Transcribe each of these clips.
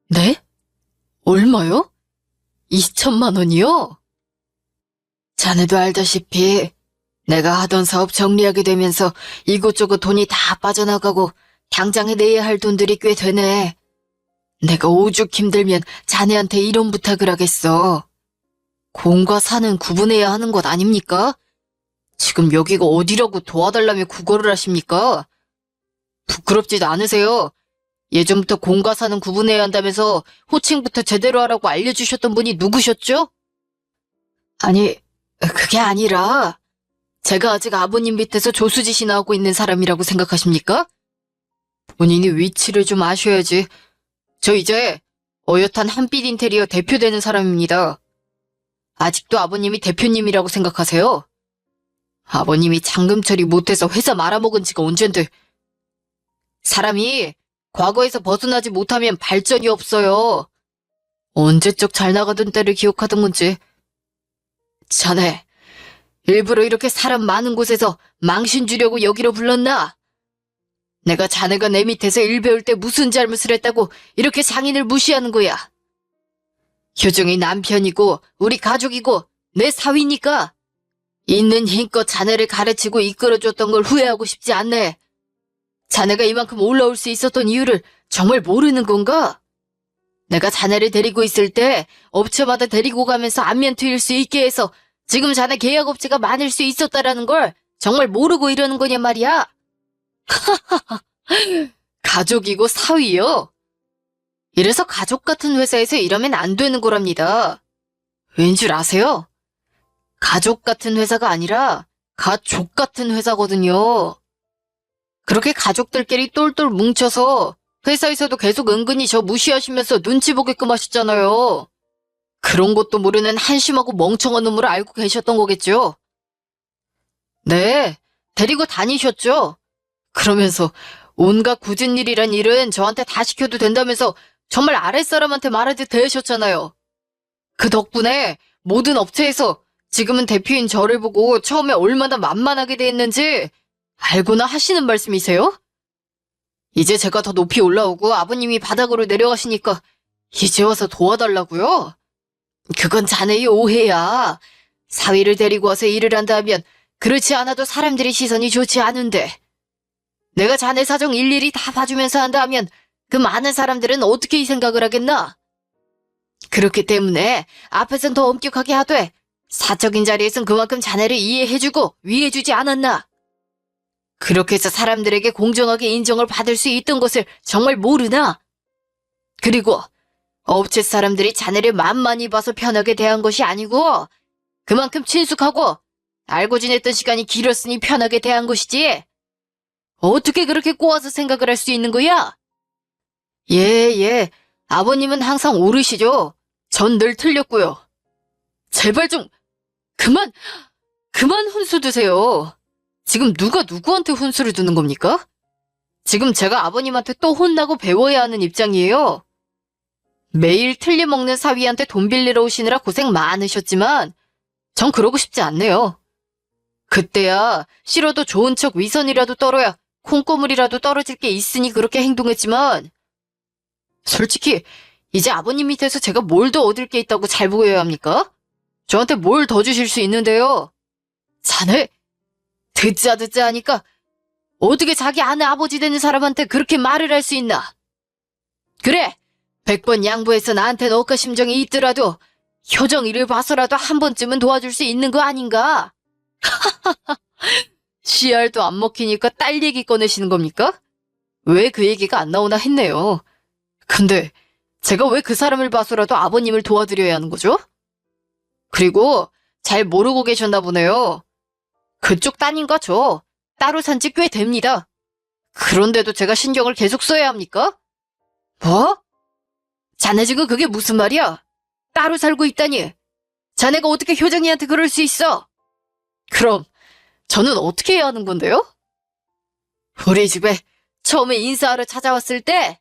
네? 얼마요? 2천만 원이요? 자네도 알다시피 내가 하던 사업 정리하게 되면서 이곳저곳 돈이 다 빠져나가고 당장 해내야 할 돈들이 꽤 되네. 내가 오죽 힘들면 자네한테 이런 부탁을 하겠어. 공과 사는 구분해야 하는 것 아닙니까? 지금 여기가 어디라고 도와달라며 구걸을 하십니까? 부끄럽지도 않으세요? 예전부터 공과 사는 구분해야 한다면서 호칭부터 제대로 하라고 알려주셨던 분이 누구셨죠? 아니, 그게 아니라 제가 아직 아버님 밑에서 조수짓이나 하고 있는 사람이라고 생각하십니까? 본인이 위치를 좀 아셔야지. 저 이제 어엿한 한빛 인테리어 대표되는 사람입니다. 아직도 아버님이 대표님이라고 생각하세요? 아버님이 잔금 처리 못해서 회사 말아먹은 지가 언젠데. 사람이 과거에서 벗어나지 못하면 발전이 없어요. 언제적 잘 나가던 때를 기억하던 건지. 자네, 일부러 이렇게 사람 많은 곳에서 망신 주려고 여기로 불렀나? 내가 자네가 내 밑에서 일 배울 때 무슨 잘못을 했다고 이렇게 장인을 무시하는 거야. 효정이 남편이고 우리 가족이고 내 사위니까 있는 힘껏 자네를 가르치고 이끌어줬던 걸 후회하고 싶지 않네. 자네가 이만큼 올라올 수 있었던 이유를 정말 모르는 건가? 내가 자네를 데리고 있을 때 업체마다 데리고 가면서 안면 트일 수 있게 해서 지금 자네 계약업체가 많을 수 있었다라는 걸 정말 모르고 이러는 거냐 말이야. 가족이고 사위요. 이래서 가족 같은 회사에서 일하면 안 되는 거랍니다. 왠 줄 아세요? 가족 같은 회사가 아니라 가족 같은 회사거든요. 그렇게 가족들끼리 똘똘 뭉쳐서 회사에서도 계속 은근히 저 무시하시면서 눈치 보게끔 하셨잖아요. 그런 것도 모르는 한심하고 멍청한 놈을 알고 계셨던 거겠죠? 네, 데리고 다니셨죠? 그러면서 온갖 굳은 일이란 일은 저한테 다 시켜도 된다면서 정말 아랫사람한테 말하듯 대하셨잖아요. 그 덕분에 모든 업체에서 지금은 대표인 저를 보고 처음에 얼마나 만만하게 대했는지 알고나 하시는 말씀이세요? 이제 제가 더 높이 올라오고 아버님이 바닥으로 내려가시니까 이제 와서 도와달라고요? 그건 자네의 오해야. 사위를 데리고 와서 일을 한다 하면 그렇지 않아도 사람들의 시선이 좋지 않은데 내가 자네 사정 일일이 다 봐주면서 한다 하면 그 많은 사람들은 어떻게 이 생각을 하겠나? 그렇기 때문에 앞에선 더 엄격하게 하되 사적인 자리에선 그만큼 자네를 이해해주고 위해주지 않았나? 그렇게 해서 사람들에게 공정하게 인정을 받을 수 있던 것을 정말 모르나? 그리고 업체 사람들이 자네를 만만히 봐서 편하게 대한 것이 아니고 그만큼 친숙하고 알고 지냈던 시간이 길었으니 편하게 대한 것이지. 어떻게 그렇게 꼬아서 생각을 할 수 있는 거야? 예. 아버님은 항상 옳으시죠. 전 늘 틀렸고요. 제발 좀 그만 훈수 두세요. 지금 누가 누구한테 훈수를 두는 겁니까? 지금 제가 아버님한테 또 혼나고 배워야 하는 입장이에요. 매일 틀려먹는 사위한테 돈 빌리러 오시느라 고생 많으셨지만 전 그러고 싶지 않네요. 그때야 싫어도 좋은 척 위선이라도 떨어야 콩고물이라도 떨어질 게 있으니 그렇게 행동했지만 솔직히 이제 아버님 밑에서 제가 뭘 더 얻을 게 있다고 잘 보여야 합니까? 저한테 뭘 더 주실 수 있는데요? 자네 듣자 하니까 어떻게 자기 아내 아버지 되는 사람한테 그렇게 말을 할 수 있나? 그래 100번 양보해서 나한테 너까 심정이 있더라도 효정 일을 봐서라도 한 번쯤은 도와줄 수 있는 거 아닌가? 씨알도 안 먹히니까 딸 얘기 꺼내시는 겁니까? 왜 그 얘기가 안 나오나 했네요. 근데 제가 왜 그 사람을 봐서라도 아버님을 도와드려야 하는 거죠? 그리고 잘 모르고 계셨나 보네요. 그쪽 따님과 저 따로 산 지 꽤 됩니다. 그런데도 제가 신경을 계속 써야 합니까? 뭐? 자네 지금 그게 무슨 말이야? 따로 살고 있다니. 자네가 어떻게 효정이한테 그럴 수 있어? 그럼 저는 어떻게 해야 하는 건데요? 우리 집에 처음에 인사하러 찾아왔을 때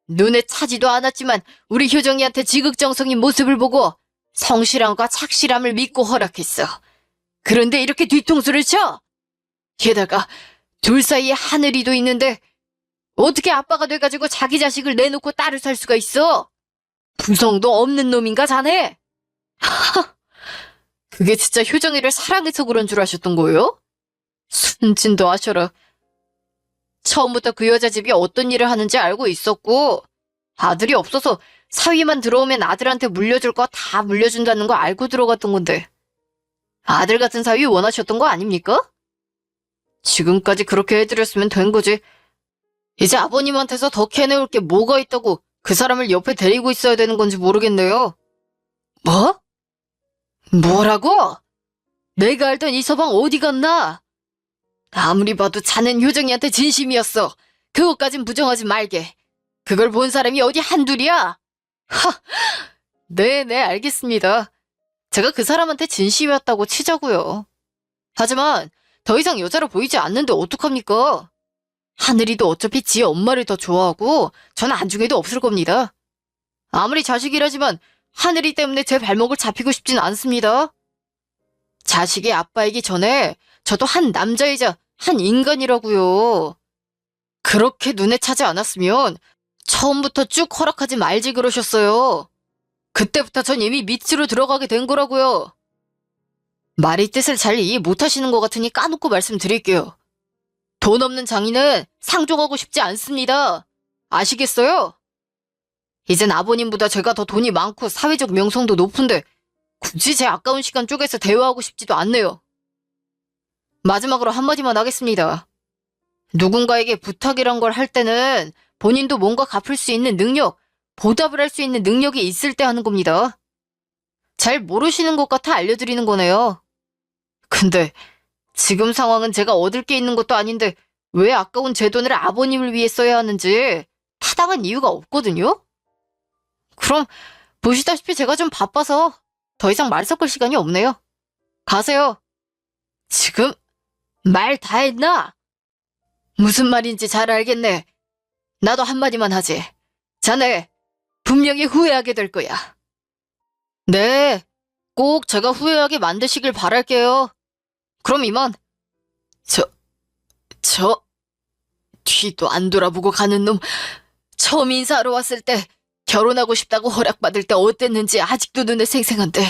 눈에 차지도 않았지만 우리 효정이한테 지극정성인 모습을 보고 성실함과 착실함을 믿고 허락했어. 그런데 이렇게 뒤통수를 쳐? 게다가 둘 사이에 하늘이도 있는데 어떻게 아빠가 돼가지고 자기 자식을 내놓고 딸을 살 수가 있어? 부성도 없는 놈인가 자네? 그게 진짜 효정이를 사랑해서 그런 줄 아셨던 거예요? 순진도 하셔라. 처음부터 그 여자 집이 어떤 일을 하는지 알고 있었고 아들이 없어서 사위만 들어오면 아들한테 물려줄 거 다 물려준다는 거 알고 들어갔던 건데 아들 같은 사위 원하셨던 거 아닙니까? 지금까지 그렇게 해드렸으면 된 거지. 이제 아버님한테서 더 캐내올 게 뭐가 있다고 그 사람을 옆에 데리고 있어야 되는 건지 모르겠네요. 뭐? 뭐라고? 내가 알던 이 서방 어디 갔나? 아무리 봐도 자넨 효정이한테 진심이었어. 그것까진 부정하지 말게. 그걸 본 사람이 어디 한둘이야? 하! 네네, 알겠습니다. 제가 그 사람한테 진심이었다고 치자고요. 하지만 더 이상 여자로 보이지 않는데 어떡합니까? 하늘이도 어차피 지 엄마를 더 좋아하고 전 안중에도 없을 겁니다. 아무리 자식이라지만 하늘이 때문에 제 발목을 잡히고 싶진 않습니다. 자식이 아빠이기 전에 저도 한 남자이자 한 인간이라고요. 그렇게 눈에 차지 않았으면 처음부터 쭉 허락하지 말지 그러셨어요. 그때부터 전 이미 밑으로 들어가게 된 거라고요. 말의 뜻을 잘 이해 못하시는 것 같으니 까놓고 말씀드릴게요. 돈 없는 장인은 상종하고 싶지 않습니다. 아시겠어요? 이젠 아버님보다 제가 더 돈이 많고 사회적 명성도 높은데 굳이 제 아까운 시간 쪼개서 대화하고 싶지도 않네요. 마지막으로 한마디만 하겠습니다. 누군가에게 부탁이란 걸 할 때는 본인도 뭔가 갚을 수 있는 능력, 보답을 할 수 있는 능력이 있을 때 하는 겁니다. 잘 모르시는 것 같아 알려드리는 거네요. 근데 지금 상황은 제가 얻을 게 있는 것도 아닌데 왜 아까운 제 돈을 아버님을 위해 써야 하는지 타당한 이유가 없거든요? 그럼 보시다시피 제가 좀 바빠서 더 이상 말 섞을 시간이 없네요. 가세요. 지금 말 다 했나? 무슨 말인지 잘 알겠네. 나도 한마디만 하지. 자네 분명히 후회하게 될 거야. 네, 꼭 제가 후회하게 만드시길 바랄게요. 그럼 이만. 뒤도 안 돌아보고 가는 놈. 처음 인사하러 왔을 때 결혼하고 싶다고 허락받을 때 어땠는지 아직도 눈에 생생한데.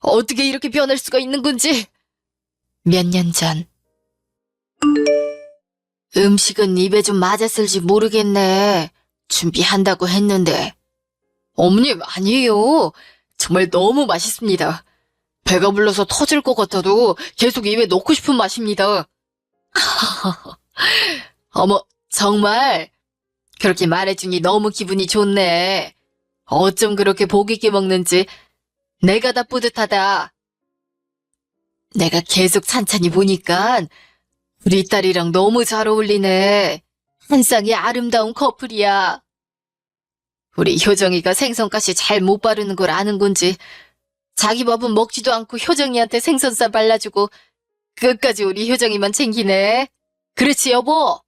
어떻게 이렇게 변할 수가 있는 건지. 몇 년 전. 음식은 입에 좀 맞았을지 모르겠네. 준비한다고 했는데. 어머님, 아니에요. 정말 너무 맛있습니다. 배가 불러서 터질 것 같아도 계속 입에 넣고 싶은 맛입니다. 어머, 정말 그렇게 말해주니 너무 기분이 좋네. 어쩜 그렇게 복 있게 먹는지 내가 다 뿌듯하다. 내가 계속 찬찬히 보니까 우리 딸이랑 너무 잘 어울리네. 한 쌍의 아름다운 커플이야. 우리 효정이가 생선가시 잘 못 바르는 걸 아는 건지 자기 밥은 먹지도 않고 효정이한테 생선살 발라주고 끝까지 우리 효정이만 챙기네. 그렇지 여보?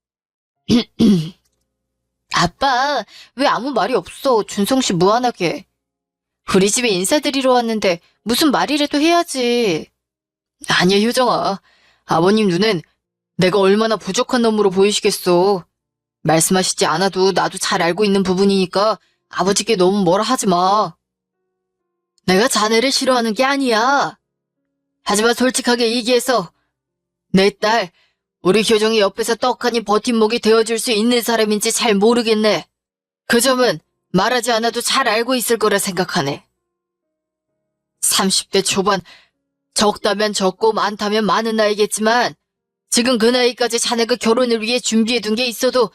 아빠 왜 아무 말이 없어. 준성씨 무안하게. 우리 집에 인사드리러 왔는데 무슨 말이라도 해야지. 아니야 효정아. 아버님 눈엔 내가 얼마나 부족한 놈으로 보이시겠어. 말씀하시지 않아도 나도 잘 알고 있는 부분이니까 아버지께 너무 뭐라 하지 마. 내가 자네를 싫어하는 게 아니야. 하지만 솔직하게 얘기해서 내 딸 우리 효정이 옆에서 떡하니 버팀목이 되어줄 수 있는 사람인지 잘 모르겠네. 그 점은 말하지 않아도 잘 알고 있을 거라 생각하네. 30대 초반, 적다면 적고 많다면 많은 나이겠지만 지금 그 나이까지 자네가 결혼을 위해 준비해둔 게 있어도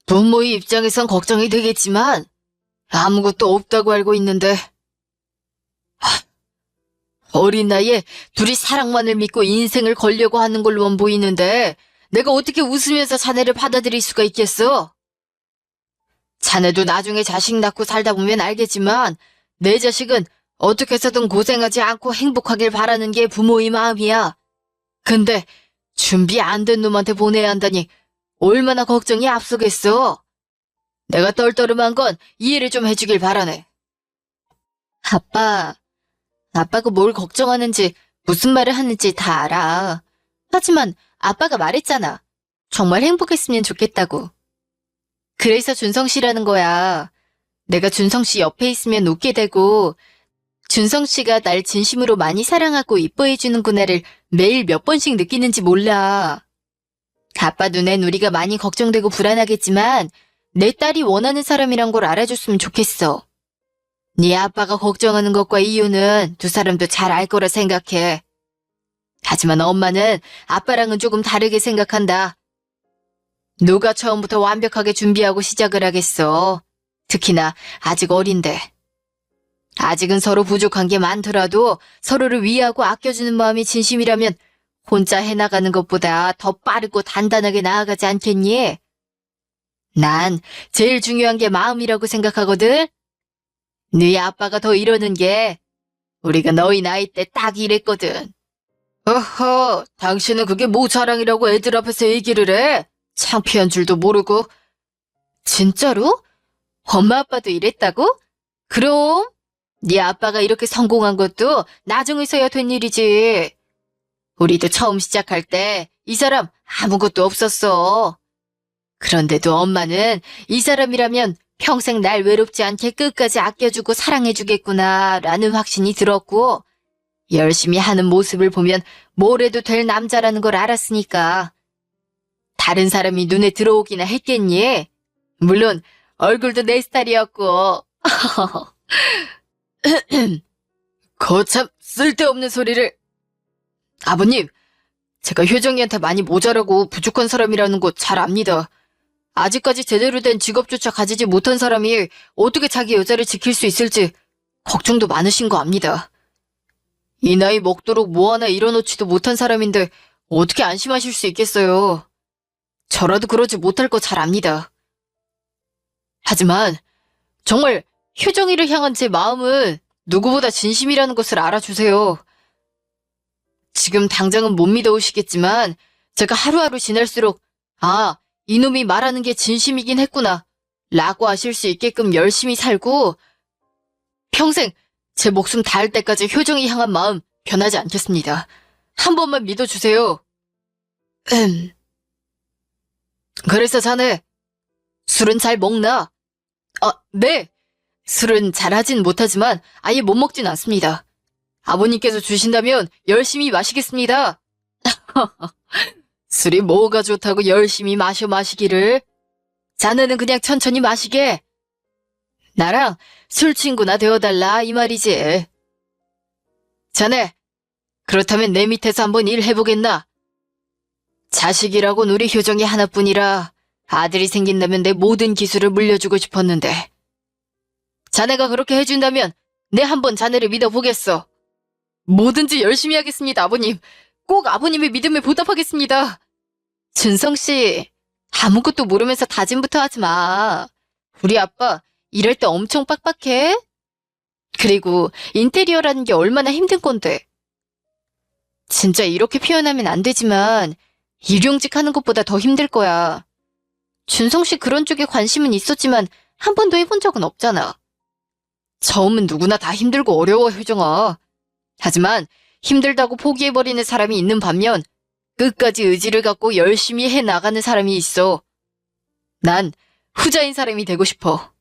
부모의 입장에선 걱정이 되겠지만 아무것도 없다고 알고 있는데 어린 나이에 둘이 사랑만을 믿고 인생을 걸려고 하는 걸로만 보이는데 내가 어떻게 웃으면서 자네를 받아들일 수가 있겠어? 자네도 나중에 자식 낳고 살다 보면 알겠지만 내 자식은 어떻게 해서든 고생하지 않고 행복하길 바라는 게 부모의 마음이야. 근데 준비 안 된 놈한테 보내야 한다니 얼마나 걱정이 앞서겠어. 내가 떨떠름한 건 이해를 좀 해주길 바라네. 아빠가 뭘 걱정하는지 무슨 말을 하는지 다 알아. 하지만 아빠가 말했잖아. 정말 행복했으면 좋겠다고. 그래서 준성 씨라는 거야. 내가 준성 씨 옆에 있으면 웃게 되고, 준성 씨가 날 진심으로 많이 사랑하고 이뻐해 주는구나를 매일 몇 번씩 느끼는지 몰라. 아빠 눈엔 우리가 많이 걱정되고 불안하겠지만 내 딸이 원하는 사람이란 걸 알아줬으면 좋겠어. 네 아빠가 걱정하는 것과 이유는 두 사람도 잘 알 거라 생각해. 하지만 엄마는 아빠랑은 조금 다르게 생각한다. 누가 처음부터 완벽하게 준비하고 시작을 하겠어. 특히나 아직 어린데. 아직은 서로 부족한 게 많더라도 서로를 위하고 아껴주는 마음이 진심이라면 혼자 해나가는 것보다 더 빠르고 단단하게 나아가지 않겠니? 난 제일 중요한 게 마음이라고 생각하거든. 네 아빠가 더 이러는 게 우리가 너희 나이 때 딱 이랬거든. 어허, 당신은 그게 뭐 자랑이라고 애들 앞에서 얘기를 해? 창피한 줄도 모르고. 진짜로? 엄마 아빠도 이랬다고? 그럼 네 아빠가 이렇게 성공한 것도 나중에서야 된 일이지. 우리도 처음 시작할 때 이 사람 아무것도 없었어. 그런데도 엄마는 이 사람이라면 평생 날 외롭지 않게 끝까지 아껴주고 사랑해주겠구나 라는 확신이 들었고 열심히 하는 모습을 보면 뭘 해도 될 남자라는 걸 알았으니까. 다른 사람이 눈에 들어오기나 했겠니? 물론 얼굴도 내 스타일이었고. 거참 쓸데없는 소리를. 아버님, 제가 효정이한테 많이 모자라고 부족한 사람이라는 거 잘 압니다. 아직까지 제대로 된 직업조차 가지지 못한 사람이 어떻게 자기 여자를 지킬 수 있을지 걱정도 많으신 거 압니다. 이 나이 먹도록 뭐 하나 이뤄놓지도 못한 사람인데 어떻게 안심하실 수 있겠어요. 저라도 그러지 못할 거 잘 압니다. 하지만 정말 효정이를 향한 제 마음은 누구보다 진심이라는 것을 알아주세요. 지금 당장은 못 믿어오시겠지만 제가 하루하루 지날수록 이놈이 말하는 게 진심이긴 했구나 라고 아실 수 있게끔 열심히 살고 평생 제 목숨 닿을 때까지 효정이 향한 마음 변하지 않겠습니다. 한 번만 믿어주세요. 그래서 자네 술은 잘 먹나? 네. 술은 잘하진 못하지만 아예 못 먹진 않습니다. 아버님께서 주신다면 열심히 마시겠습니다. 술이 뭐가 좋다고 열심히 마시기를. 자네는 그냥 천천히 마시게. 나랑 술 친구나 되어달라 이 말이지. 자네, 그렇다면 내 밑에서 한번 일해보겠나? 자식이라곤 우리 효정이 하나뿐이라 아들이 생긴다면 내 모든 기술을 물려주고 싶었는데 자네가 그렇게 해준다면 내 한번 자네를 믿어보겠어. 뭐든지 열심히 하겠습니다, 아버님. 꼭 아버님의 믿음에 보답하겠습니다. 준성씨, 아무것도 모르면서 다짐부터 하지 마. 우리 아빠 일할 때 엄청 빡빡해. 그리고 인테리어라는 게 얼마나 힘든 건데. 진짜 이렇게 표현하면 안 되지만 일용직 하는 것보다 더 힘들 거야. 준성씨 그런 쪽에 관심은 있었지만 한 번도 해본 적은 없잖아. 처음은 누구나 다 힘들고 어려워, 효정아. 하지만 힘들다고 포기해버리는 사람이 있는 반면 끝까지 의지를 갖고 열심히 해나가는 사람이 있어. 난 후자인 사람이 되고 싶어.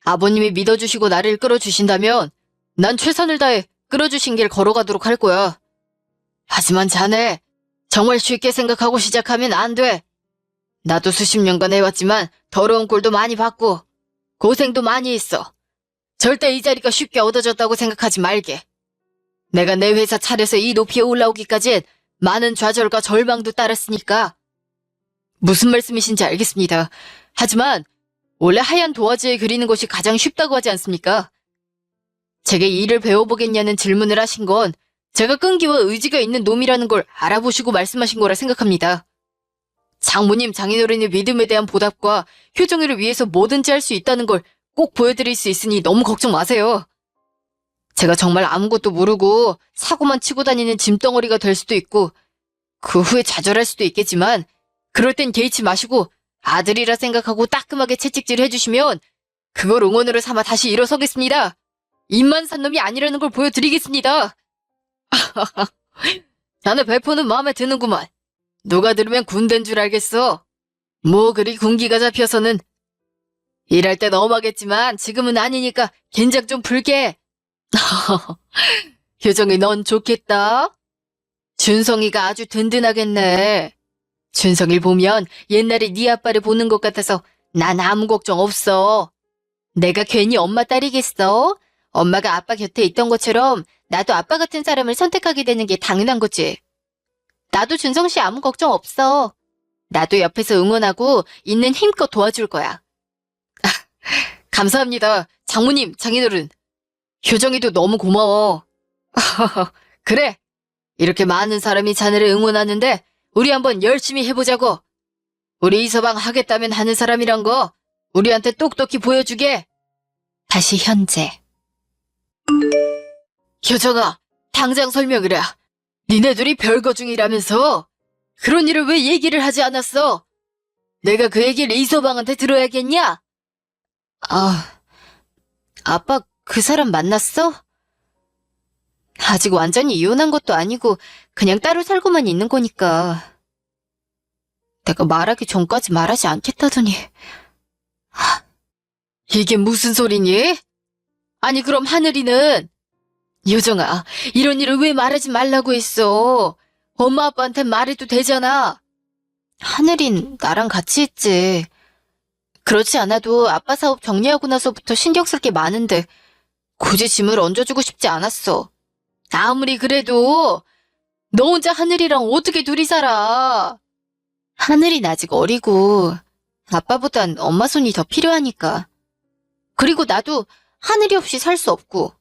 아버님이 믿어주시고 나를 끌어주신다면 난 최선을 다해 끌어주신 길 걸어가도록 할 거야. 하지만 자네, 정말 쉽게 생각하고 시작하면 안 돼. 나도 수십 년간 해왔지만 더러운 꼴도 많이 봤고 고생도 많이 했어. 절대 이 자리가 쉽게 얻어졌다고 생각하지 말게. 내가 내 회사 차려서 이 높이에 올라오기까지엔 많은 좌절과 절망도 따랐으니까. 무슨 말씀이신지 알겠습니다. 하지만 원래 하얀 도화지에 그리는 것이 가장 쉽다고 하지 않습니까? 제게 일을 배워보겠냐는 질문을 하신 건 제가 끈기와 의지가 있는 놈이라는 걸 알아보시고 말씀하신 거라 생각합니다. 장모님, 장인어른의 믿음에 대한 보답과 효정이를 위해서 뭐든지 할 수 있다는 걸 꼭 보여드릴 수 있으니 너무 걱정 마세요. 제가 정말 아무것도 모르고 사고만 치고 다니는 짐덩어리가 될 수도 있고 그 후에 좌절할 수도 있겠지만 그럴 땐 개의치 마시고 아들이라 생각하고 따끔하게 채찍질 해주시면 그걸 응원으로 삼아 다시 일어서겠습니다. 입만 산 놈이 아니라는 걸 보여드리겠습니다. 자네 배포는 마음에 드는구만. 누가 들으면 군대인 줄 알겠어. 뭐 그리 군기가 잡혀서는. 일할 땐 엄하겠지만 지금은 아니니까 긴장 좀 풀게. 효정이 넌 좋겠다. 준성이가 아주 든든하겠네. 준성이를 보면 옛날에 네 아빠를 보는 것 같아서 난 아무 걱정 없어. 내가 괜히 엄마 딸이겠어? 엄마가 아빠 곁에 있던 것처럼 나도 아빠 같은 사람을 선택하게 되는 게 당연한 거지. 나도 준성 씨 아무 걱정 없어. 나도 옆에서 응원하고 있는 힘껏 도와줄 거야. 감사합니다. 장모님, 장인어른. 효정이도 너무 고마워. 그래. 이렇게 많은 사람이 자네를 응원하는데 우리 한번 열심히 해보자고. 우리 이서방 하겠다면 하는 사람이란 거 우리한테 똑똑히 보여주게. 다시 현재. 효정아, 당장 설명을 해. 니네들이 별거 중이라면서 그런 일을 왜 얘기를 하지 않았어? 내가 그 얘기를 이서방한테 들어야겠냐? 아빠 그 사람 만났어? 아직 완전히 이혼한 것도 아니고 그냥 따로 살고만 있는 거니까. 내가 말하기 전까지 말하지 않겠다더니. 이게 무슨 소리니? 아니 그럼 하늘이는? 효정아, 이런 일을 왜 말하지 말라고 했어? 엄마 아빠한테 말해도 되잖아. 하늘인 나랑 같이 했지. 그렇지 않아도 아빠 사업 정리하고 나서부터 신경 쓸 게 많은데 굳이 짐을 얹어주고 싶지 않았어. 아무리 그래도 너 혼자 하늘이랑 어떻게 둘이 살아? 하늘이는 아직 어리고 아빠보단 엄마 손이 더 필요하니까. 그리고 나도 하늘이 없이 살 수 없고.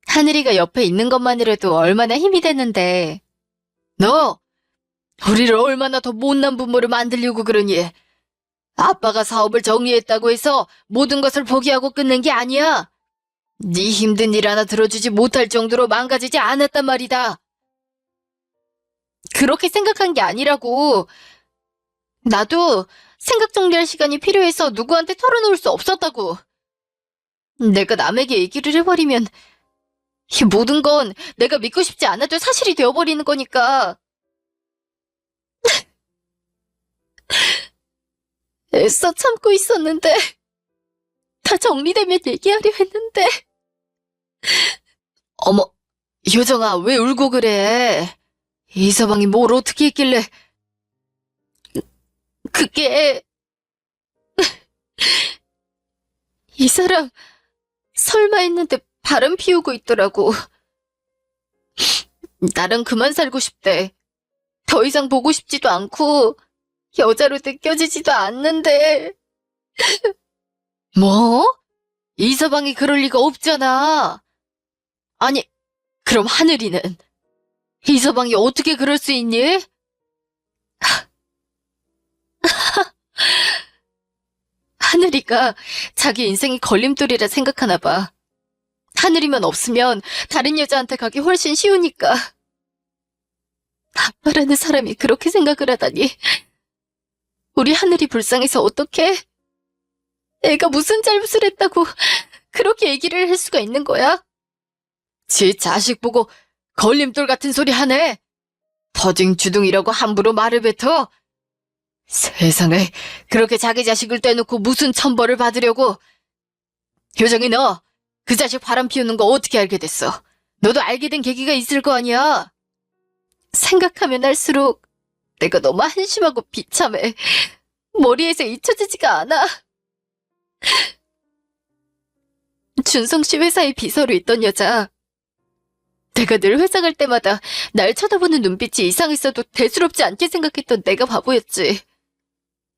하늘이가 옆에 있는 것만으로도 얼마나 힘이 되는데. 너 우리를 얼마나 더 못난 부모를 만들려고 그러니? 아빠가 사업을 정리했다고 해서 모든 것을 포기하고 끝낸 게 아니야. 네 힘든 일 하나 들어주지 못할 정도로 망가지지 않았단 말이다. 그렇게 생각한 게 아니라고. 나도 생각 정리할 시간이 필요해서 누구한테 털어놓을 수 없었다고. 내가 남에게 얘기를 해버리면 이 모든 건 내가 믿고 싶지 않아도 사실이 되어버리는 거니까. 애써 참고 있었는데 다 정리되면 얘기하려 했는데. 어머, 효정아, 왜 울고 그래? 이서방이 뭘 어떻게 했길래. 그게 이 사람 설마 했는데 바람 피우고 있더라고. 나랑 그만 살고 싶대. 더 이상 보고 싶지도 않고 여자로 느껴지지도 않는데. 뭐? 이서방이 그럴 리가 없잖아. 아니, 그럼 하늘이는? 이서방이 어떻게 그럴 수 있니? 하늘이가 자기 인생이 걸림돌이라 생각하나 봐. 하늘이만 없으면 다른 여자한테 가기 훨씬 쉬우니까. 아빠라는 사람이 그렇게 생각을 하다니. 우리 하늘이 불쌍해서 어떡해? 애가 무슨 잘못을 했다고 그렇게 얘기를 할 수가 있는 거야? 지 자식 보고 걸림돌 같은 소리 하네. 터딩주둥이라고 함부로 말을 뱉어. 세상에, 그렇게 자기 자식을 떼놓고 무슨 천벌을 받으려고. 효정이 너 그 자식 바람 피우는 거 어떻게 알게 됐어? 너도 알게 된 계기가 있을 거 아니야? 생각하면 할수록 내가 너무 한심하고 비참해. 머리에서 잊혀지지가 않아. 준성 씨 회사에 비서로 있던 여자. 내가 늘 회사 갈 때마다 날 쳐다보는 눈빛이 이상했어도 대수롭지 않게 생각했던 내가 바보였지.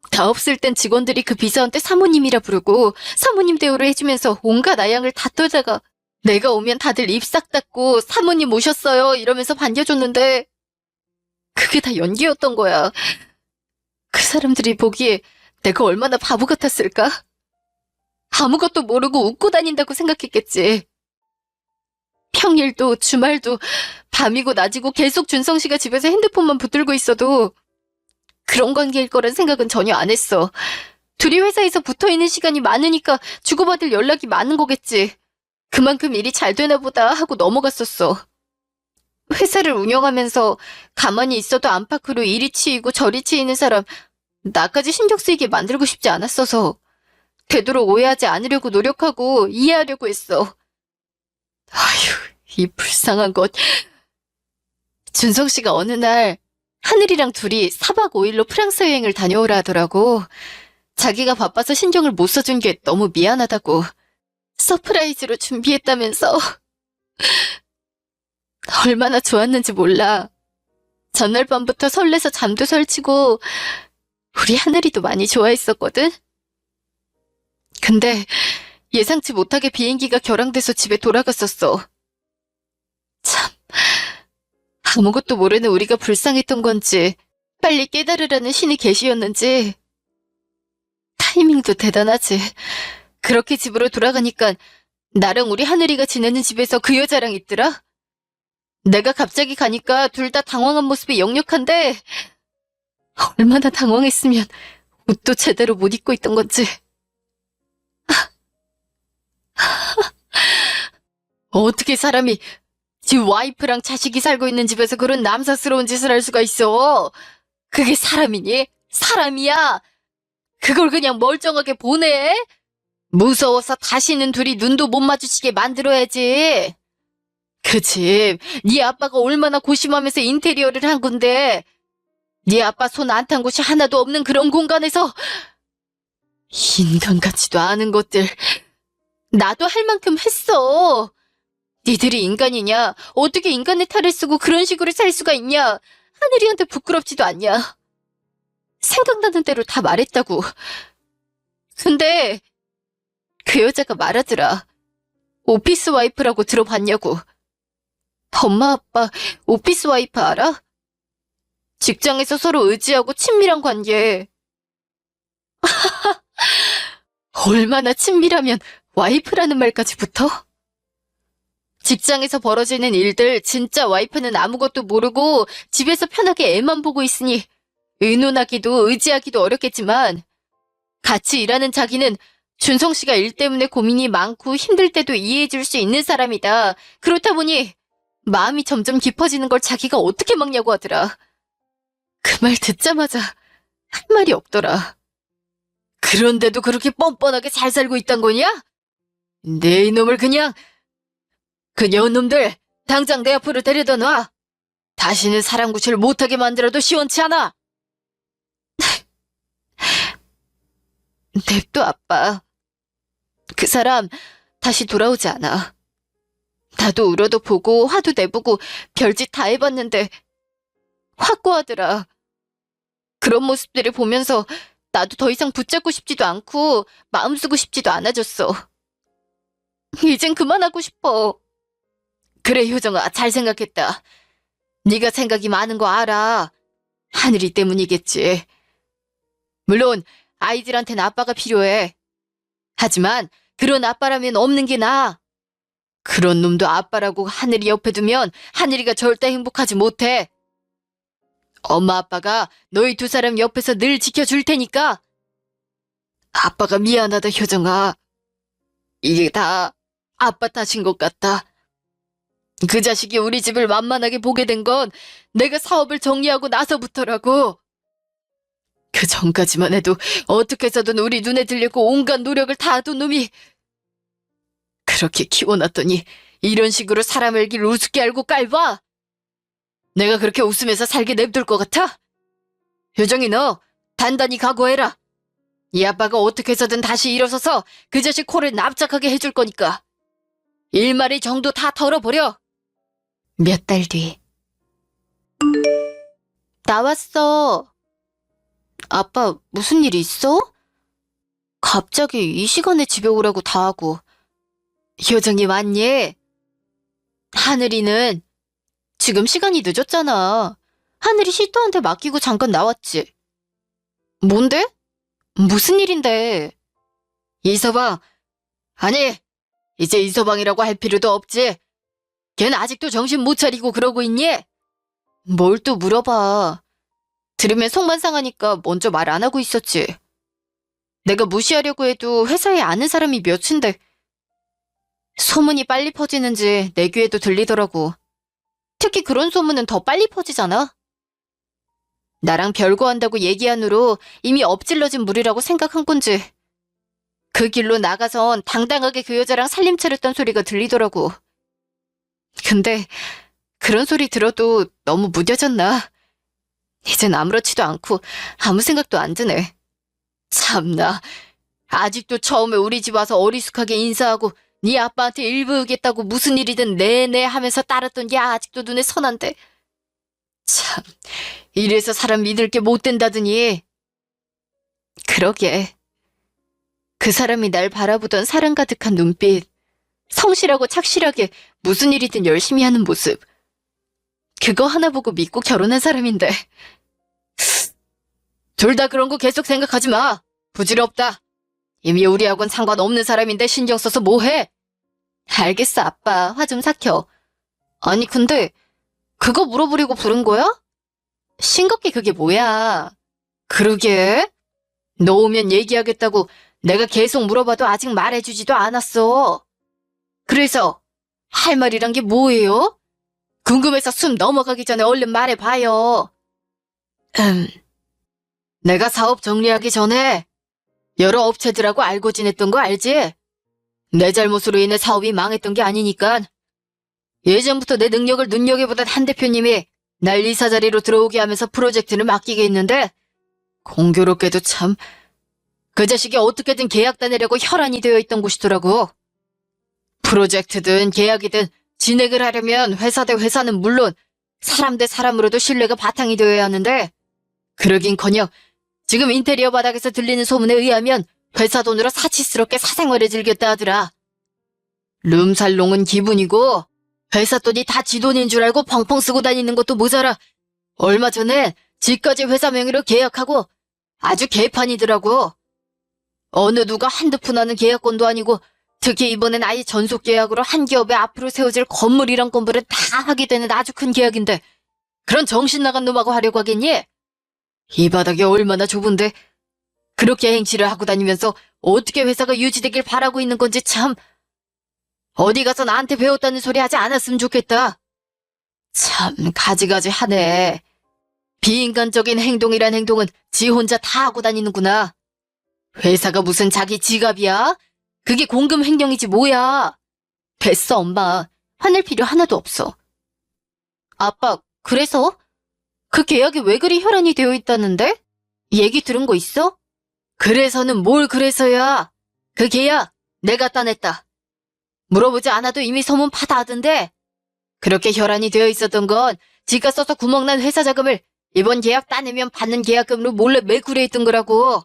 다 없을 땐 직원들이 그 비서한테 사모님이라 부르고 사모님 대우를 해주면서 온갖 아양을 다 떨다가 내가 오면 다들 입 싹 닫고 사모님 오셨어요 이러면서 반겨줬는데 그게 다 연기였던 거야. 그 사람들이 보기에 내가 얼마나 바보 같았을까? 아무것도 모르고 웃고 다닌다고 생각했겠지. 평일도 주말도 밤이고 낮이고 계속 준성 씨가 집에서 핸드폰만 붙들고 있어도 그런 관계일 거란 생각은 전혀 안 했어. 둘이 회사에서 붙어있는 시간이 많으니까 주고받을 연락이 많은 거겠지. 그만큼 일이 잘 되나 보다 하고 넘어갔었어. 회사를 운영하면서 가만히 있어도 안팎으로 이리 치이고 저리 치이는 사람 나까지 신경 쓰이게 만들고 싶지 않았어서 되도록 오해하지 않으려고 노력하고 이해하려고 했어. 아휴, 이 불쌍한 것. 준성 씨가 어느 날 하늘이랑 둘이 4박 5일로 프랑스 여행을 다녀오라 하더라고. 자기가 바빠서 신경을 못 써준 게 너무 미안하다고. 서프라이즈로 준비했다면서. 얼마나 좋았는지 몰라. 전날 밤부터 설레서 잠도 설치고 우리 하늘이도 많이 좋아했었거든. 근데 예상치 못하게 비행기가 결항돼서 집에 돌아갔었어. 참, 아무것도 모르는 우리가 불쌍했던 건지 빨리 깨달으라는 신이 계시였는지 타이밍도 대단하지. 그렇게 집으로 돌아가니까 나랑 우리 하늘이가 지내는 집에서 그 여자랑 있더라. 내가 갑자기 가니까 둘 다 당황한 모습이 역력한데 얼마나 당황했으면 옷도 제대로 못 입고 있던 건지. 어떻게 사람이 지 와이프랑 자식이 살고 있는 집에서 그런 남사스러운 짓을 할 수가 있어? 그게 사람이니? 사람이야! 그걸 그냥 멀쩡하게 보내? 무서워서 다시는 둘이 눈도 못 마주치게 만들어야지. 그 집, 네 아빠가 얼마나 고심하면서 인테리어를 한 건데 네 아빠 손 안 탄 곳이 하나도 없는 그런 공간에서 인간 같지도 않은 것들. 나도 할 만큼 했어. 니들이 인간이냐? 어떻게 인간의 탈을 쓰고 그런 식으로 살 수가 있냐? 하늘이한테 부끄럽지도 않냐? 생각나는 대로 다 말했다고. 근데 그 여자가 말하더라. 오피스 와이프라고 들어봤냐고. 엄마 아빠 오피스 와이프 알아? 직장에서 서로 의지하고 친밀한 관계. 얼마나 친밀하면 와이프라는 말까지 붙어? 직장에서 벌어지는 일들 진짜 와이프는 아무것도 모르고 집에서 편하게 애만 보고 있으니 의논하기도 의지하기도 어렵겠지만 같이 일하는 자기는 준성 씨가 일 때문에 고민이 많고 힘들 때도 이해해줄 수 있는 사람이다. 그렇다 보니 마음이 점점 깊어지는 걸 자기가 어떻게 막냐고 하더라. 그 말 듣자마자 할 말이 없더라. 그런데도 그렇게 뻔뻔하게 잘 살고 있단 거냐? 내 이놈을 그냥 그녀 놈들 당장 내 앞으로 데려다 놔. 다시는 사람 구실 못하게 만들어도 시원치 않아. 냅둬 아빠. 그 사람 다시 돌아오지 않아. 나도 울어도 보고 화도 내보고 별짓 다 해봤는데 확고하더라. 그런 모습들을 보면서 나도 더 이상 붙잡고 싶지도 않고 마음 쓰고 싶지도 않아졌어. 이젠 그만하고 싶어. 그래 효정아, 잘 생각했다. 네가 생각이 많은 거 알아. 하늘이 때문이겠지. 물론 아이들한테는 아빠가 필요해. 하지만 그런 아빠라면 없는 게 나아. 그런 놈도 아빠라고 하늘이 옆에 두면 하늘이가 절대 행복하지 못해. 엄마 아빠가 너희 두 사람 옆에서 늘 지켜줄 테니까. 아빠가 미안하다 효정아. 이게 다 아빠 탓인 것 같다. 그 자식이 우리 집을 만만하게 보게 된 건 내가 사업을 정리하고 나서부터라고. 그 전까지만 해도 어떻게 해서든 우리 눈에 들려고 온갖 노력을 다하던 놈이 그렇게 키워놨더니 이런 식으로 사람을 길 우습게 알고 깔봐. 내가 그렇게 웃으면서 살게 냅둘 것 같아? 효정이 너 단단히 각오해라. 이 아빠가 어떻게 해서든 다시 일어서서 그 자식 코를 납작하게 해줄 거니까. 일말의 정도 다 털어버려. 몇 달 뒤. 나왔어. 아빠 무슨 일 있어? 갑자기 이 시간에 집에 오라고 다 하고. 효정이 왔니? 하늘이는 지금 시간이 늦었잖아. 하늘이 시터한테 맡기고 잠깐 나왔지. 뭔데? 무슨 일인데? 이서방. 아니, 이제 이서방이라고 할 필요도 없지. 걔는 아직도 정신 못 차리고 그러고 있니? 뭘 또 물어봐. 들으면 속만 상하니까 먼저 말 안 하고 있었지. 내가 무시하려고 해도 회사에 아는 사람이 몇인데 소문이 빨리 퍼지는지 내 귀에도 들리더라고. 특히 그런 소문은 더 빨리 퍼지잖아. 나랑 별거한다고 얘기한 후로 이미 엎질러진 물이라고 생각한 건지 그 길로 나가선 당당하게 그 여자랑 살림 차렸던 소리가 들리더라고. 근데 그런 소리 들어도 너무 무뎌졌나? 이젠 아무렇지도 않고 아무 생각도 안 드네. 참나, 아직도 처음에 우리 집 와서 어리숙하게 인사하고 네 아빠한테 일부겠다고 무슨 일이든 네네 하면서 따랐던 게 아직도 눈에 선한데. 참, 이래서 사람 믿을 게 못 된다더니. 그러게. 그 사람이 날 바라보던 사랑 가득한 눈빛, 성실하고 착실하게 무슨 일이든 열심히 하는 모습. 그거 하나 보고 믿고 결혼한 사람인데. 둘 다 그런 거 계속 생각하지 마. 부질없다. 이미 우리하고는 상관없는 사람인데 신경 써서 뭐해? 알겠어, 아빠. 화 좀 삭혀. 아니, 근데 그거 물어보려고 부른 거야? 싱겁게 그게 뭐야? 그러게. 너 오면 얘기하겠다고 내가 계속 물어봐도 아직 말해주지도 않았어. 그래서 할 말이란 게 뭐예요? 궁금해서 숨 넘어가기 전에 얼른 말해봐요. 내가 사업 정리하기 전에 여러 업체들하고 알고 지냈던 거 알지? 내 잘못으로 인해 사업이 망했던 게 아니니까. 예전부터 내 능력을 눈여겨보던 한 대표님이 날 이사 자리로 들어오게 하면서 프로젝트를 맡기게 했는데 공교롭게도 참 그 자식이 어떻게든 계약 따내려고 혈안이 되어 있던 곳이더라고. 프로젝트든 계약이든 진행을 하려면 회사 대 회사는 물론 사람 대 사람으로도 신뢰가 바탕이 되어야 하는데 그러긴커녕 지금 인테리어 바닥에서 들리는 소문에 의하면 회사 돈으로 사치스럽게 사생활을 즐겼다 하더라. 룸살롱은 기분이고 회사 돈이 다 지 돈인 줄 알고 펑펑 쓰고 다니는 것도 모자라 얼마 전에 지까지 회사 명의로 계약하고 아주 개판이더라고. 어느 누가 한두 푼 하는 계약건도 아니고 특히 이번엔 아예 전속 계약으로 한 기업에 앞으로 세워질 건물이란 건물은 다 하게 되는 아주 큰 계약인데 그런 정신 나간 놈하고 하려고 하겠니? 이 바닥이 얼마나 좁은데 그렇게 행치를 하고 다니면서 어떻게 회사가 유지되길 바라고 있는 건지 참. 어디 가서 나한테 배웠다는 소리 하지 않았으면 좋겠다. 참 가지가지 하네. 비인간적인 행동이란 행동은 지 혼자 다 하고 다니는구나. 회사가 무슨 자기 지갑이야? 그게 공금 횡령이지 뭐야. 됐어 엄마. 화낼 필요 하나도 없어. 아빠 그래서? 그 계약이 왜 그리 혈안이 되어 있다는데? 얘기 들은 거 있어? 그래서는 뭘 그래서야. 그 계약 내가 따냈다. 물어보지 않아도 이미 소문 파다하던데. 그렇게 혈안이 되어 있었던 건 지가 써서 구멍난 회사 자금을 이번 계약 따내면 받는 계약금으로 몰래 메꾸려 했던 거라고.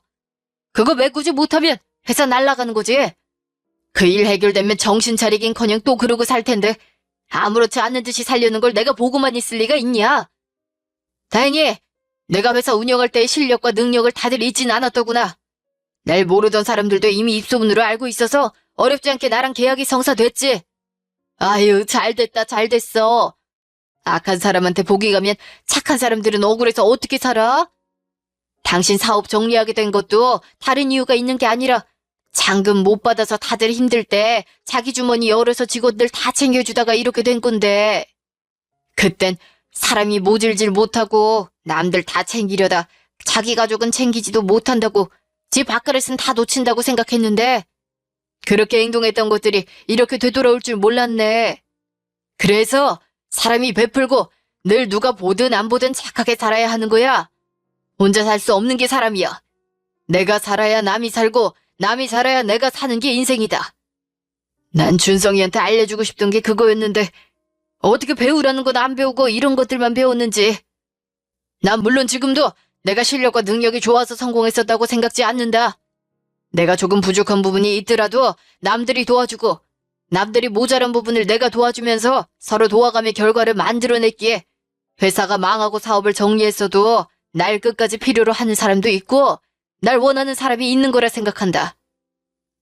그거 메꾸지 못하면 회사 날아가는 거지. 그 일 해결되면 정신 차리긴커녕 또 그러고 살 텐데 아무렇지 않은 듯이 살려는 걸 내가 보고만 있을 리가 있냐. 다행히 내가 회사 운영할 때의 실력과 능력을 다들 잊진 않았더구나. 날 모르던 사람들도 이미 입소문으로 알고 있어서 어렵지 않게 나랑 계약이 성사됐지. 아유 잘됐다 잘됐어. 악한 사람한테 복이 가면 착한 사람들은 억울해서 어떻게 살아? 당신 사업 정리하게 된 것도 다른 이유가 있는 게 아니라 잔금 못 받아서 다들 힘들 때 자기 주머니 열어서 직원들 다 챙겨주다가 이렇게 된 건데 그땐 사람이 모질질 못하고 남들 다 챙기려다 자기 가족은 챙기지도 못한다고 지 밥그릇은 다 놓친다고 생각했는데 그렇게 행동했던 것들이 이렇게 되돌아올 줄 몰랐네. 그래서 사람이 베풀고 늘 누가 보든 안 보든 착하게 살아야 하는 거야. 혼자 살 수 없는 게 사람이야. 내가 살아야 남이 살고 남이 살아야 내가 사는 게 인생이다. 난 준성이한테 알려주고 싶던 게 그거였는데 어떻게 배우라는 건 안 배우고 이런 것들만 배웠는지. 난 물론 지금도 내가 실력과 능력이 좋아서 성공했었다고 생각지 않는다. 내가 조금 부족한 부분이 있더라도 남들이 도와주고 남들이 모자란 부분을 내가 도와주면서 서로 도와가며 결과를 만들어냈기에 회사가 망하고 사업을 정리했어도 날 끝까지 필요로 하는 사람도 있고 날 원하는 사람이 있는 거라 생각한다.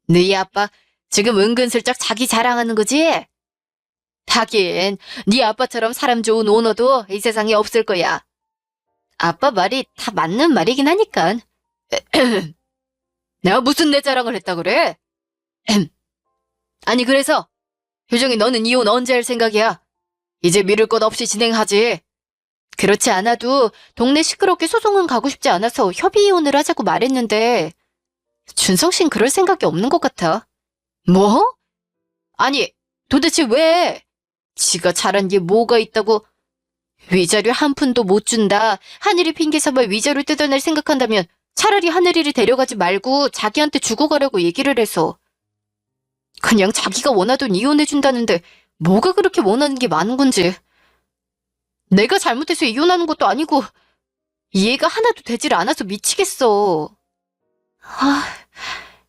너희 아빠 지금 은근슬쩍 자기 자랑하는 거지? 하긴 네 아빠처럼 사람 좋은 오너도 이 세상에 없을 거야. 아빠 말이 다 맞는 말이긴 하니까. 내가 무슨 내 자랑을 했다 그래? 아니 그래서 효정이 너는 이혼 언제 할 생각이야? 이제 미룰 것 없이 진행하지. 그렇지 않아도 동네 시끄럽게 소송은 가고 싶지 않아서 협의 이혼을 하자고 말했는데 준성 씨는 그럴 생각이 없는 것 같아. 뭐? 아니, 도대체 왜? 지가 잘한 게 뭐가 있다고 위자료 한 푼도 못 준다. 하늘이 핑계 삼아 위자료 뜯어낼 생각한다면 차라리 하늘이를 데려가지 말고 자기한테 주고 가라고 얘기를 해서. 그냥 자기가 원하던 이혼해준다는데 뭐가 그렇게 원하는 게 많은 건지. 내가 잘못해서 이혼하는 것도 아니고 이해가 하나도 되질 않아서 미치겠어.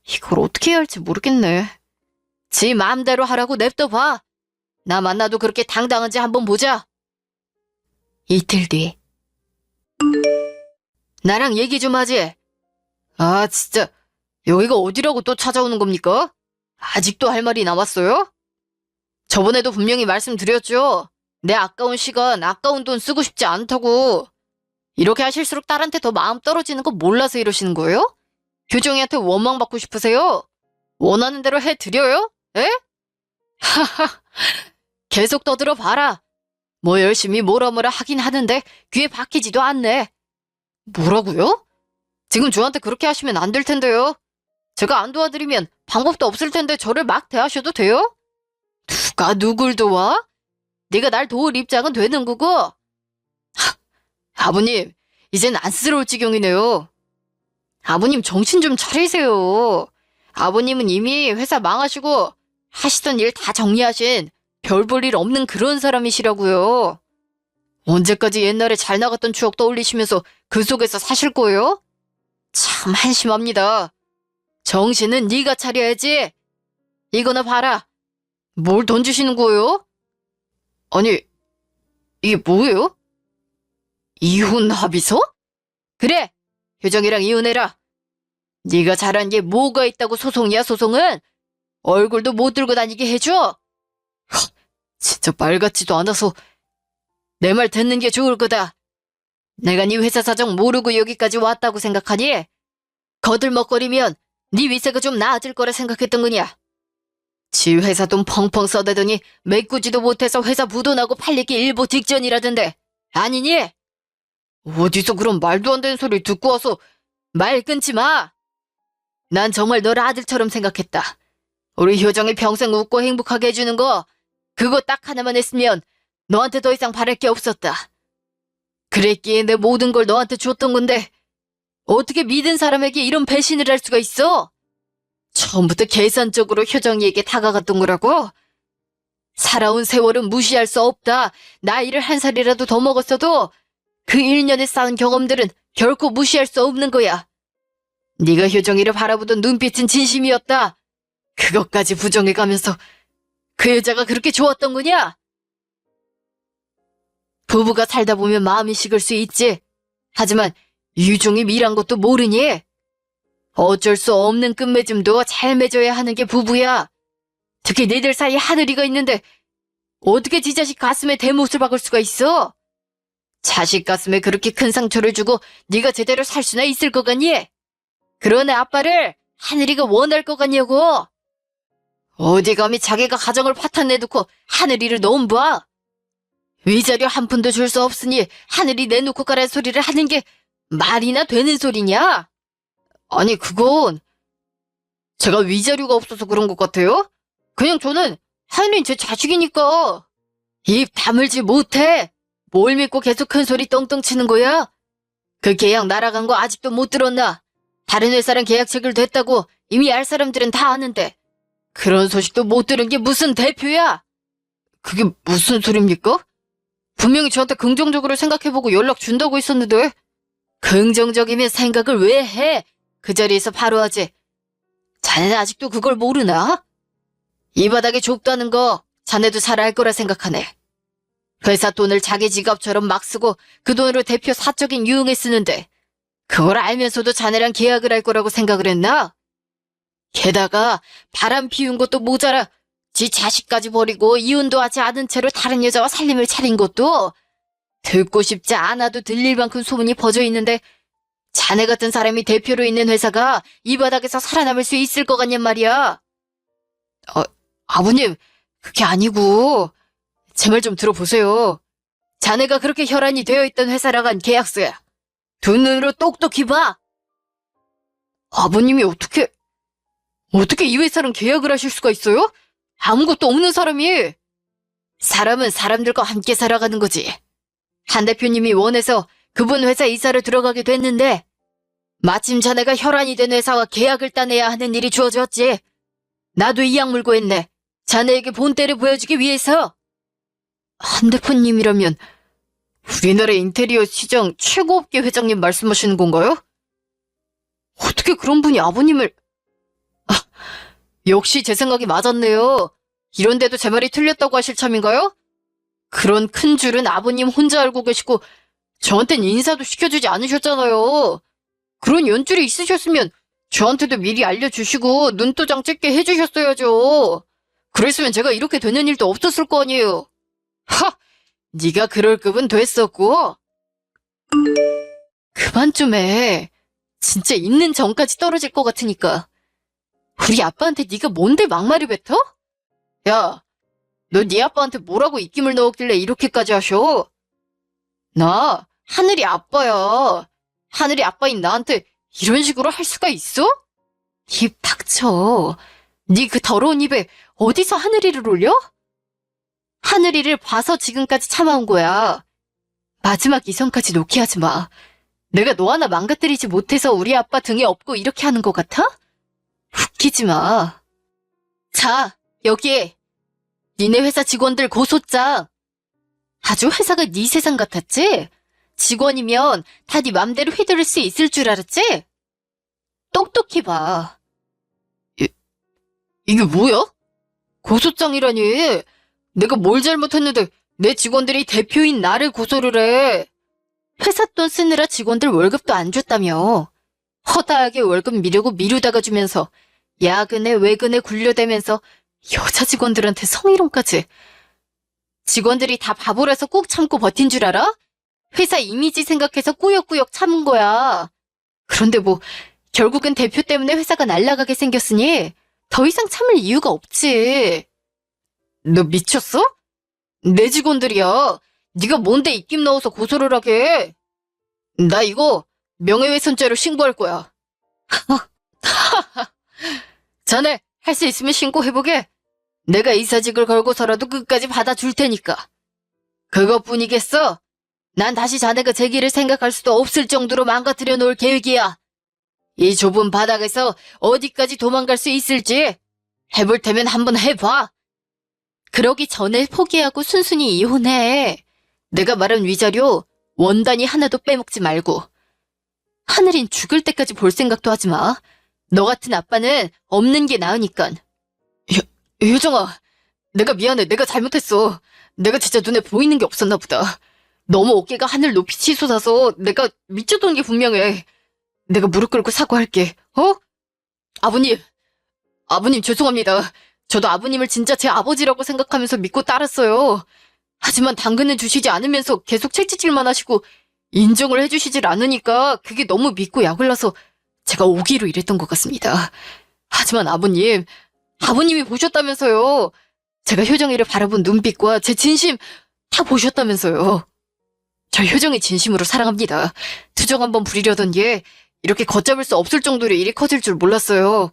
이걸 어떻게 해야 할지 모르겠네. 지 마음대로 하라고 냅둬봐. 나 만나도 그렇게 당당한지 한번 보자. 이틀 뒤. 나랑 얘기 좀 하지. 아, 진짜 여기가 어디라고 또 찾아오는 겁니까? 아직도 할 말이 남았어요? 저번에도 분명히 말씀드렸죠. 내 아까운 시간, 아까운 돈 쓰고 싶지 않다고. 이렇게 하실수록 딸한테 더 마음 떨어지는 거 몰라서 이러시는 거예요? 교정이한테 원망받고 싶으세요? 원하는 대로 해드려요? 에? 하하, 계속 떠들어봐라. 뭐 열심히 뭐라 하긴 하는데 귀에 박히지도 않네. 뭐라고요? 지금 저한테 그렇게 하시면 안 될 텐데요. 제가 안 도와드리면 방법도 없을 텐데 저를 막 대하셔도 돼요? 누가 누굴 도와? 네가 날 도울 입장은 되는 거고. 아버님, 이젠 안쓰러울 지경이네요. 아버님 정신 좀 차리세요. 아버님은 이미 회사 망하시고 하시던 일 다 정리하신 별 볼 일 없는 그런 사람이시라고요. 언제까지 옛날에 잘 나갔던 추억 떠올리시면서 그 속에서 사실 거예요? 참 한심합니다. 정신은 네가 차려야지. 이거나 봐라. 뭘 던지시는 거예요? 아니, 이게 뭐예요? 이혼 합의서? 그래, 효정이랑 이혼해라. 네가 잘한 게 뭐가 있다고 소송이야, 소송은? 얼굴도 못 들고 다니게 해줘. 진짜 말 같지도 않아서 내 말 듣는 게 좋을 거다. 내가 네 회사 사정 모르고 여기까지 왔다고 생각하니? 거들먹거리면 네 위세가 좀 나아질 거라 생각했던 거냐? 지 회사 돈 펑펑 써대더니 메꾸지도 못해서 회사 부도나고 팔리기 일보 직전이라던데 아니니? 어디서 그런 말도 안 되는 소리를 듣고 와서 말 끊지 마. 난 정말 널 아들처럼 생각했다. 우리 효정이 평생 웃고 행복하게 해주는 거 그거 딱 하나만 했으면 너한테 더 이상 바랄 게 없었다. 그랬기에 내 모든 걸 너한테 줬던 건데 어떻게 믿은 사람에게 이런 배신을 할 수가 있어? 처음부터 계산적으로 효정이에게 다가갔던 거라고? 살아온 세월은 무시할 수 없다. 나이를 한 살이라도 더 먹었어도 그 1년에 쌓은 경험들은 결코 무시할 수 없는 거야. 네가 효정이를 바라보던 눈빛은 진심이었다. 그것까지 부정해가면서 그 여자가 그렇게 좋았던 거냐? 부부가 살다 보면 마음이 식을 수 있지. 하지만 유종이 미란 것도 모르니? 어쩔 수 없는 끝맺음도 잘 맺어야 하는 게 부부야. 특히 니들 사이에 하늘이가 있는데 어떻게 지 자식 가슴에 대못을 박을 수가 있어? 자식 가슴에 그렇게 큰 상처를 주고 네가 제대로 살 수나 있을 것 같니? 그런 애 아빠를 하늘이가 원할 것 같냐고? 어디 감히 자기가 가정을 파탄 내놓고 하늘이를 넘봐? 위자료 한 푼도 줄 수 없으니 하늘이 내놓고 가란 소리를 하는 게 말이나 되는 소리냐? 아니 그건 제가 위자료가 없어서 그런 것 같아요? 그냥 저는 하늘이 제 자식이니까. 입 다물지 못해. 뭘 믿고 계속 큰 소리 떵떵 치는 거야? 그 계약 날아간 거 아직도 못 들었나? 다른 회사랑 계약 체결됐다고 이미 알 사람들은 다 아는데 그런 소식도 못 들은 게 무슨 대표야? 그게 무슨 소리입니까? 분명히 저한테 긍정적으로 생각해보고 연락 준다고 했었는데. 긍정적이면 생각을 왜 해? 그 자리에서 바로 하지. 자네는 아직도 그걸 모르나? 이 바닥에 좁다는 거 자네도 잘 알 거라 생각하네. 회사 돈을 자기 지갑처럼 막 쓰고 그 돈으로 대표 사적인 유흥에 쓰는데 그걸 알면서도 자네랑 계약을 할 거라고 생각을 했나? 게다가 바람 피운 것도 모자라 지 자식까지 버리고 이혼도 하지 않은 채로 다른 여자와 살림을 차린 것도 듣고 싶지 않아도 들릴 만큼 소문이 퍼져 있는데 자네 같은 사람이 대표로 있는 회사가 이 바닥에서 살아남을 수 있을 것 같냔 말이야. 아버님, 그게 아니고 제 말 좀 들어보세요. 자네가 그렇게 혈안이 되어 있던 회사랑 한 계약서야. 두 눈으로 똑똑히 봐. 아버님이 어떻게 이 회사랑 계약을 하실 수가 있어요? 아무것도 없는 사람이. 사람은 사람들과 함께 살아가는 거지. 한 대표님이 원해서 그분 회사 이사를 들어가게 됐는데 마침 자네가 혈안이 된 회사와 계약을 따내야 하는 일이 주어졌지. 나도 이 약물고 했네. 자네에게 본때를 보여주기 위해서. 한 대표님이라면 우리나라 인테리어 시장 최고업계 회장님 말씀하시는 건가요? 어떻게 그런 분이 아버님을... 역시 제 생각이 맞았네요. 이런데도 제 말이 틀렸다고 하실 참인가요? 그런 큰 줄은 아버님 혼자 알고 계시고 저한텐 인사도 시켜주지 않으셨잖아요. 그런 연줄이 있으셨으면 저한테도 미리 알려주시고 눈도장 찍게 해주셨어야죠. 그랬으면 제가 이렇게 되는 일도 없었을 거 아니에요. 하! 네가 그럴 급은 됐었고. 그만 좀 해. 진짜 있는 정까지 떨어질 것 같으니까. 우리 아빠한테 네가 뭔데 막말을 뱉어? 야, 너 네 아빠한테 뭐라고 입김을 넣었길래 이렇게까지 하셔? 나 하늘이 아빠야. 하늘이 아빠인 나한테 이런 식으로 할 수가 있어? 입 닥쳐. 네 그 더러운 입에 어디서 하늘이를 올려? 하늘이를 봐서 지금까지 참아온 거야. 마지막 이성까지 놓게 하지 마. 내가 너 하나 망가뜨리지 못해서 우리 아빠 등에 업고 이렇게 하는 것 같아? 웃기지 마. 자, 여기에 니네 회사 직원들 고소장. 아주 회사가 네 세상 같았지? 직원이면 다 네 맘대로 휘두를 수 있을 줄 알았지? 똑똑히 봐. 이게 뭐야? 고소장이라니. 내가 뭘 잘못했는데 내 직원들이 대표인 나를 고소를 해. 회사 돈 쓰느라 직원들 월급도 안 줬다며. 허다하게 월급 미루다가 주면서 야근에 외근에 굴려대면서 여자 직원들한테 성희롱까지. 직원들이 다 바보라서 꾹 참고 버틴 줄 알아? 회사 이미지 생각해서 꾸역꾸역 참은 거야. 그런데 뭐 결국은 대표 때문에 회사가 날아가게 생겼으니 더 이상 참을 이유가 없지. 너 미쳤어? 내 직원들이야. 네가 뭔데 입김 넣어서 고소를 하게. 나 이거 명예훼손죄로 신고할 거야. 자네 할 수 있으면 신고해보게. 내가 이사직을 걸고서라도 끝까지 받아줄 테니까. 그것뿐이겠어? 난 다시 자네가 제 길을 생각할 수도 없을 정도로 망가뜨려 놓을 계획이야. 이 좁은 바닥에서 어디까지 도망갈 수 있을지 해볼 테면 한번 해봐. 그러기 전에 포기하고 순순히 이혼해. 내가 말한 위자료 원단위 하나도 빼먹지 말고. 하늘인 죽을 때까지 볼 생각도 하지 마. 너 같은 아빠는 없는 게 나으니깐. 효정아, 내가 미안해. 내가 잘못했어. 내가 진짜 눈에 보이는 게 없었나 보다. 너무 어깨가 하늘 높이 치솟아서 내가 미쳐도는 게 분명해. 내가 무릎 꿇고 사과할게. 어? 아버님 죄송합니다. 저도 아버님을 진짜 제 아버지라고 생각하면서 믿고 따랐어요. 하지만 당근을 주시지 않으면서 계속 채찍질만 하시고 인정을 해주시질 않으니까 그게 너무 믿고 약을 놔서 제가 오기로 이랬던 것 같습니다. 하지만 아버님이 보셨다면서요. 제가 효정이를 바라본 눈빛과 제 진심 다 보셨다면서요. 저 효정이 진심으로 사랑합니다. 투정 한번 부리려던 게 이렇게 걷잡을 수 없을 정도로 일이 커질 줄 몰랐어요.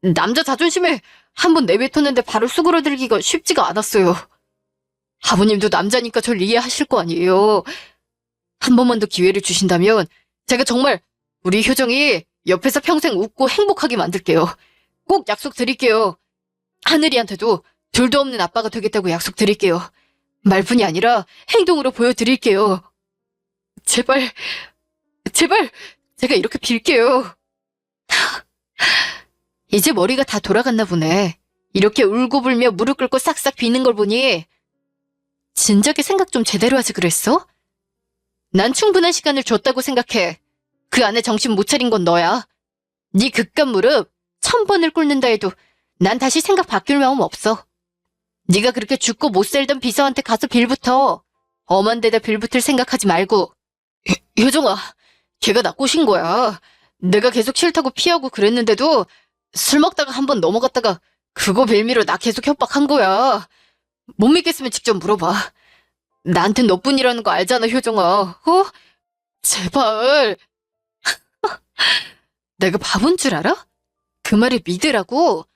남자 자존심에 한번 내뱉었는데 바로 수그러들기가 쉽지가 않았어요. 아버님도 남자니까 절 이해하실 거 아니에요. 한 번만 더 기회를 주신다면 제가 정말 우리 효정이 옆에서 평생 웃고 행복하게 만들게요. 꼭 약속드릴게요. 하늘이한테도 둘도 없는 아빠가 되겠다고 약속드릴게요. 말뿐이 아니라 행동으로 보여드릴게요. 제발 제가 이렇게 빌게요. 이제 머리가 다 돌아갔나 보네. 이렇게 울고불며 무릎 꿇고 싹싹 비는 걸 보니 진작에 생각 좀 제대로 하지 그랬어? 난 충분한 시간을 줬다고 생각해. 그 안에 정신 못 차린 건 너야. 네 그깟 무릎 1000번을 꿇는다 해도 난 다시 생각 바뀔 마음 없어. 네가 그렇게 죽고 못 살던 비서한테 가서 빌붙어. 엄한 데다 빌붙을 생각하지 말고. 효정아, 걔가 나 꼬신 거야. 내가 계속 싫다고 피하고 그랬는데도 술 먹다가 한번 넘어갔다가 그거 빌미로 나 계속 협박한 거야. 못 믿겠으면 직접 물어봐. 나한텐 너뿐이라는 거 알잖아, 효정아. 어? 제발. 내가 바본 줄 알아? 그 말을 믿으라고?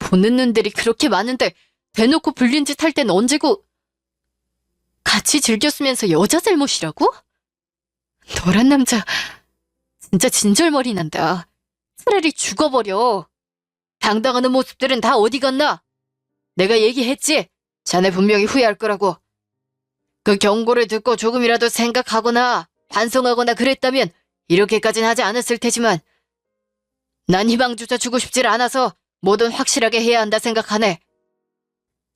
보는 눈들이 그렇게 많은데 대놓고 불린 짓 할 땐 언제고 같이 즐겼으면서 여자 잘못이라고? 너란 남자 진짜 진절머리 난다. 차라리 죽어버려. 당당하는 모습들은 다 어디 갔나? 내가 얘기했지? 자네 분명히 후회할 거라고. 그 경고를 듣고 조금이라도 생각하거나 반성하거나 그랬다면 이렇게까진 하지 않았을 테지만 난 희망조차 주고 싶질 않아서 뭐든 확실하게 해야 한다 생각하네.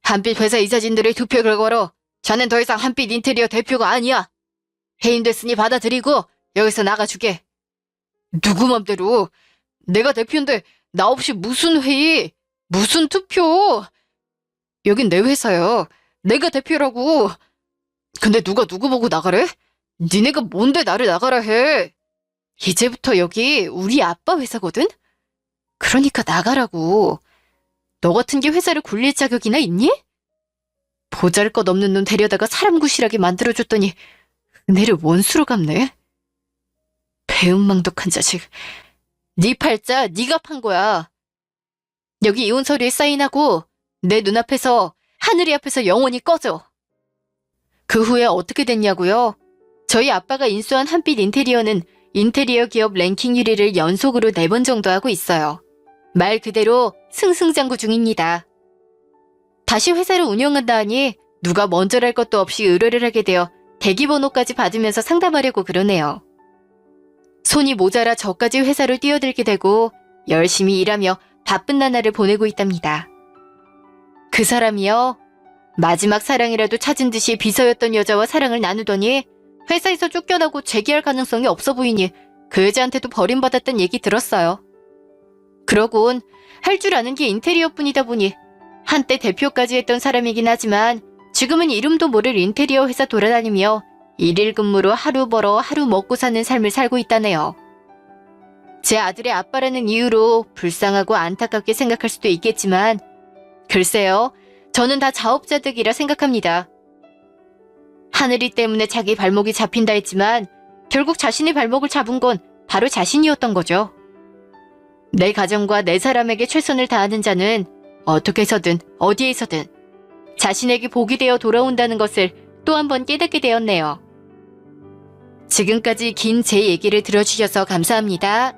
한빛 회사 이사진들의 투표 결과로 자넨 더 이상 한빛 인테리어 대표가 아니야. 해임됐으니 받아들이고 여기서 나가주게. 누구 맘대로. 내가 대표인데 나 없이 무슨 회의, 무슨 투표. 여긴 내 회사야. 내가 대표라고. 근데 누가 누구 보고 나가래? 니네가 뭔데 나를 나가라 해. 이제부터 여기 우리 아빠 회사거든? 그러니까 나가라고. 너 같은 게 회사를 굴릴 자격이나 있니? 보잘것없는 놈 데려다가 사람 구실하게 만들어줬더니 은혜를 원수로 갚네. 배은망덕한 자식. 네 팔자 네가 판 거야. 여기 이혼 서류에 사인하고 내 눈앞에서 하늘이 앞에서 영원히 꺼져. 그 후에 어떻게 됐냐고요? 저희 아빠가 인수한 한빛 인테리어는 인테리어 기업 랭킹 1위를 연속으로 4번 정도 하고 있어요. 말 그대로 승승장구 중입니다. 다시 회사를 운영한다 하니 누가 먼저랄 것도 없이 의뢰를 하게 되어 대기번호까지 받으면서 상담하려고 그러네요. 손이 모자라 저까지 회사를 뛰어들게 되고 열심히 일하며 바쁜 나날을 보내고 있답니다. 그 사람이요. 마지막 사랑이라도 찾은 듯이 비서였던 여자와 사랑을 나누더니 회사에서 쫓겨나고 재기할 가능성이 없어 보이니 그 여자한테도 버림받았단 얘기 들었어요. 그러곤 할 줄 아는 게 인테리어뿐이다 보니 한때 대표까지 했던 사람이긴 하지만 지금은 이름도 모를 인테리어 회사 돌아다니며 일일 근무로 하루 벌어 하루 먹고 사는 삶을 살고 있다네요. 제 아들의 아빠라는 이유로 불쌍하고 안타깝게 생각할 수도 있겠지만 글쎄요, 저는 다 자업자득이라 생각합니다. 하늘이 때문에 자기 발목이 잡힌다 했지만 결국 자신의 발목을 잡은 건 바로 자신이었던 거죠. 내 가정과 내 사람에게 최선을 다하는 자는 어떻게 해서든 어디에서든 자신에게 복이 되어 돌아온다는 것을 또 한 번 깨닫게 되었네요. 지금까지 긴 제 얘기를 들어주셔서 감사합니다.